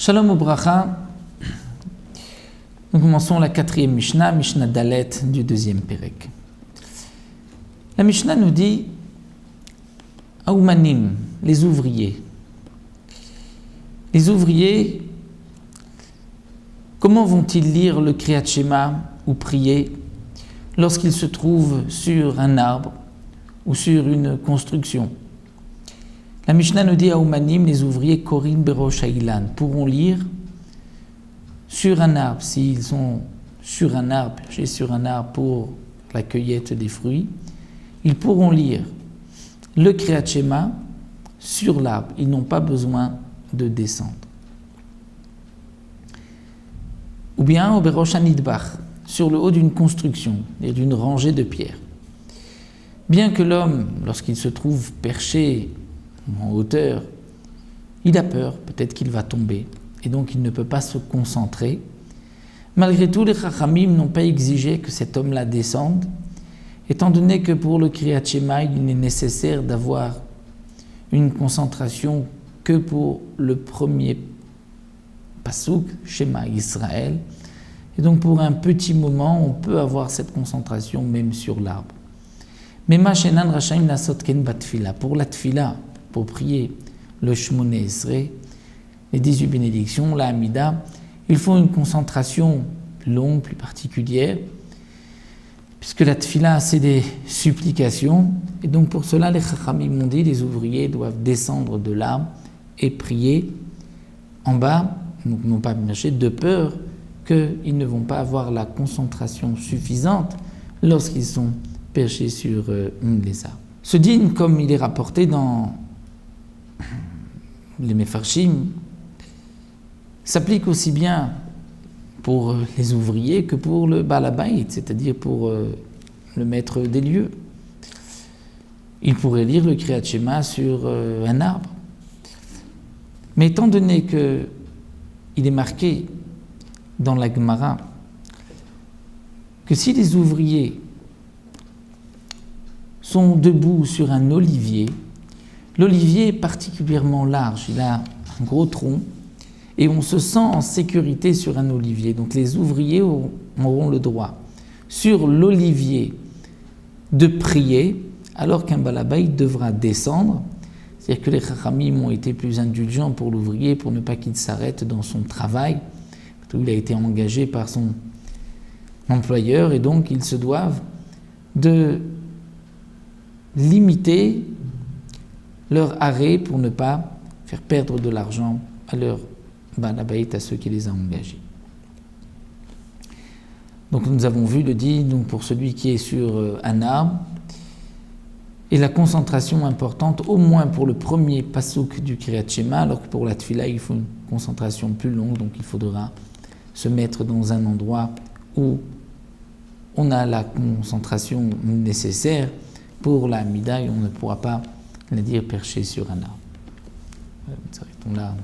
Shalom Ubracha. Nous commençons la 4e Mishnah, Mishnah Dalet du 2e Pérek. La Mishnah nous dit Aoumanim, les ouvriers. Les ouvriers, comment vont-ils lire le Kriyat Shema ou prier lorsqu'ils se trouvent sur un arbre ou sur une construction? La Mishnah nous dit Aoumanim, les ouvriers Korin Berosh Ha'ilan, pourront lire sur un arbre, s'ils sont sur un arbre, perchés sur un arbre pour la cueillette des fruits, ils pourront lire le Kriyat Shema sur l'arbre, ils n'ont pas besoin de descendre. Ou bien au Berosh Hanidbach, sur le haut d'une construction, et d'une rangée de pierres. Bien que l'homme, lorsqu'il se trouve perché en hauteur, il a peur, peut-être qu'il va tomber, et donc il ne peut pas se concentrer. Malgré tout, les Chachamim n'ont pas exigé que cet homme-là descende, étant donné que pour le Kriyat Shema, il n'est nécessaire d'avoir une concentration que pour le premier Pasuk, Shema Israël, et donc pour un petit moment, on peut avoir cette concentration même sur l'arbre. Mais Mashenan Rashaim Lasot Ken Batfila, pour la Tfila, pour prier le Shmoné Esrei, les 18 bénédictions, la Hamida, il faut une concentration plus longue, plus particulière, puisque la Tfila, c'est des supplications, et donc pour cela, les Chachamim m'ont dit, les ouvriers doivent descendre de l'arbre et prier en bas, donc non pas marcher, de peur qu'ils ne vont pas avoir la concentration suffisante lorsqu'ils sont perchés sur les arbres. Ce dîne, comme il est rapporté dans les Mefarshim, s'applique aussi bien pour les ouvriers que pour le Baal Habayit, c'est-à-dire pour le maître des lieux. Il pourrait lire le Kriyat Shema sur un arbre. Mais étant donné qu'il est marqué dans la Gemara que si les ouvriers sont debout sur un olivier, l'olivier est particulièrement large, il a un gros tronc, et on se sent en sécurité sur un olivier. Donc les ouvriers auront le droit, sur l'olivier, de prier, alors qu'un Baal Habayit devra descendre. C'est-à-dire que les Chachamim ont été plus indulgents pour l'ouvrier, pour ne pas qu'il s'arrête dans son travail. Il a été engagé par son employeur, et donc ils se doivent de limiter leur arrêt pour ne pas faire perdre de l'argent à leur Baal Habayit, à ceux qui les ont engagés. Donc nous avons vu le dit, donc pour celui qui est sur un arbre, et la concentration importante, au moins pour le premier pasuk du Kriyat Shema, alors que pour la Tfila, il faut une concentration plus longue, donc il faudra se mettre dans un endroit où on a la concentration nécessaire pour la Hamida, et on ne pourra pas la dire perché sur un arbre. Voilà, nous arrêtons là.